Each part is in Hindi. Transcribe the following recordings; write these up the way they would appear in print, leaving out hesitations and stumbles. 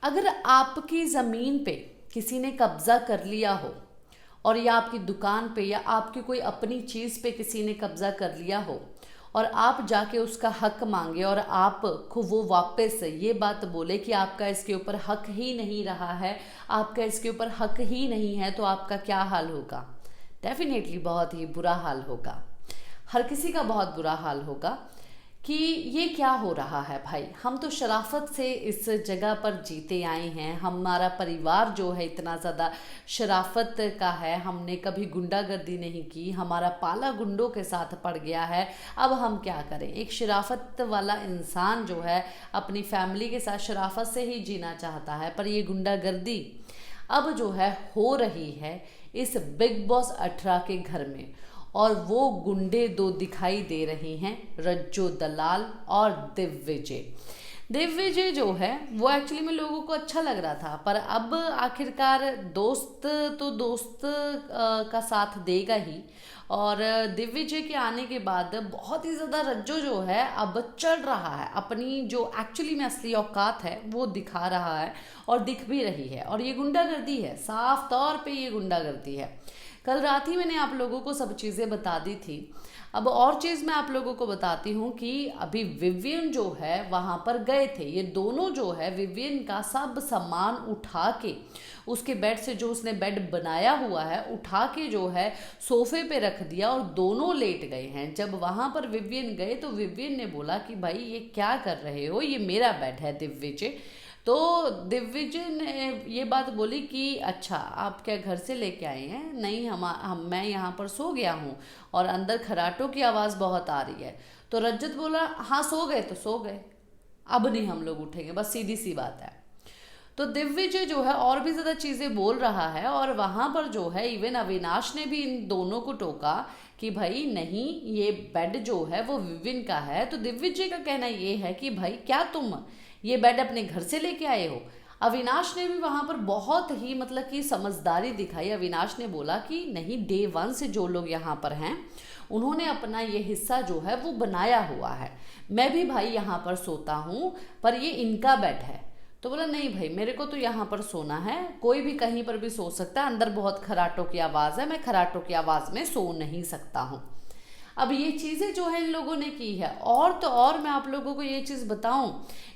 अगर आपकी ज़मीन पे किसी ने कब्ज़ा कर लिया हो और या आपकी दुकान पे या आपकी कोई अपनी चीज़ पे किसी ने कब्ज़ा कर लिया हो और आप जाके उसका हक मांगे और आपको वो वापस ये बात बोले कि आपका इसके ऊपर हक ही नहीं रहा है, आपका इसके ऊपर हक ही नहीं है, तो आपका क्या हाल होगा? डेफिनेटली बहुत ही बुरा हाल होगा। हर किसी का बहुत बुरा हाल होगा कि ये क्या हो रहा है भाई। हम तो शराफत से इस जगह पर जीते आए हैं, हमारा परिवार जो है इतना ज़्यादा शराफत का है, हमने कभी गुंडागर्दी नहीं की, हमारा पाला गुंडों के साथ पड़ गया है। अब हम क्या करें? एक शराफत वाला इंसान जो है अपनी फैमिली के साथ शराफत से ही जीना चाहता है, पर ये गुंडागर्दी अब जो है हो रही है इस बिग बॉस 18 के घर में। और वो गुंडे दो दिखाई दे रहे हैं, रज्जो दलाल और दिग्विजय। दिग्विजय जो है वो एक्चुअली में लोगों को अच्छा लग रहा था, पर अब आखिरकार दोस्त तो दोस्त का साथ देगा ही। और दिग्विजय के आने के बाद बहुत ही ज़्यादा रज्जो जो है अब चढ़ रहा है, अपनी जो एक्चुअली में असली औकात है वो दिखा रहा है और दिख भी रही है। और ये गुंडागर्दी है, साफ तौर पे ये गुंडागर्दी है। कल रात ही मैंने आप लोगों को सब चीज़ें बता दी थी। अब और चीज़ मैं आप लोगों को बताती हूँ कि अभी विवियन जो है वहाँ पर गए थे। ये दोनों जो है विवियन का सब सामान उठा के, उसके बेड से जो उसने बेड बनाया हुआ है उठा के जो है सोफे पे रख दिया और दोनों लेट गए हैं। जब वहाँ पर विवियन गए तो विवियन ने बोला कि भाई ये क्या कर रहे हो, ये मेरा बेड है दिग्विजय। तो दिग्विजय ने ये बात बोली कि अच्छा आप क्या घर से लेके आए हैं? नहीं, मैं यहाँ पर सो गया हूँ और अंदर खराटों की आवाज़ बहुत आ रही है। तो रजत बोला हाँ सो गए तो सो गए, अब नहीं हम लोग उठेंगे, बस सीधी सी बात है। तो दिग्विजय जो है और भी ज़्यादा चीज़ें बोल रहा है और वहाँ पर जो है इवन अविनाश ने भी इन दोनों को टोका कि भाई नहीं, ये बेड जो है वो विविन का है। तो दिग्विजय का कहना ये है कि भाई क्या तुम ये बेड अपने घर से लेके आए हो? अविनाश ने भी वहाँ पर बहुत ही मतलब कि समझदारी दिखाई। अविनाश ने बोला कि नहीं, डे 1 से जो लोग यहाँ पर हैं उन्होंने अपना ये हिस्सा जो है वो बनाया हुआ है, मैं भी भाई यहाँ पर सोता हूँ, पर ये इनका बेड है। तो बोला नहीं भाई, मेरे को तो यहाँ पर सोना है, कोई भी कहीं पर भी सो सकता है, अंदर बहुत खराटों की आवाज़ है, मैं खराटों की आवाज़ में सो नहीं सकता हूँ। अब ये चीज़ें जो है इन लोगों ने की है। और तो और मैं आप लोगों को ये चीज़ बताऊं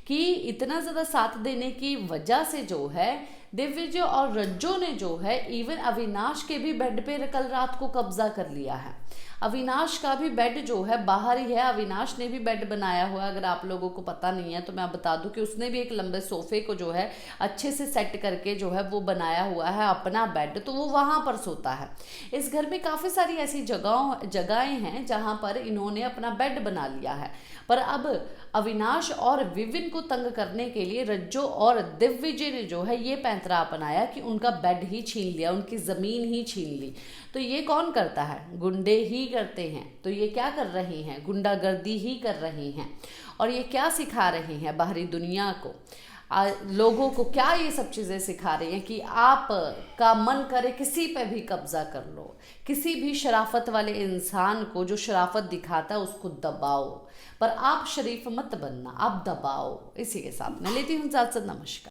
कि इतना ज़्यादा साथ देने की वजह से जो है दिग्विजय और रज्जो ने जो है इवन अविनाश के भी बेड पे कल रात को कब्जा कर लिया है। अविनाश का भी बेड जो है बाहर ही है, अविनाश ने भी बेड बनाया हुआ है। अगर आप लोगों को पता नहीं है तो मैं बता दूं कि उसने भी एक लंबे सोफे को जो है अच्छे से सेट करके जो है वो बनाया हुआ है अपना बेड, तो वो वहाँ पर सोता है। इस घर में काफ़ी सारी ऐसी जगहें हैं जहाँ पर इन्होंने अपना बेड बना लिया है। पर अब अविनाश और विविन को तंग करने के लिए रज्जो और दिग्विजय ने जो है ये पैंतरा अपनाया कि उनका बेड ही छीन लिया, उनकी ज़मीन ही छीन ली। तो ये कौन करता है? गुंडे ही करते हैं। तो ये क्या कर रहे हैं? गुंडागर्दी ही कर रहे हैं। और ये क्या सिखा रहे हैं बाहरी दुनिया को? लोगों को क्या ये सब चीज़ें सिखा रही हैं कि आप का मन करे किसी पे भी कब्जा कर लो, किसी भी शराफत वाले इंसान को जो शराफत दिखाता है उसको दबाओ, पर आप शरीफ मत बनना, आप दबाओ। इसी के साथ मैं लेती हूँ इजाज़त। नमस्कार।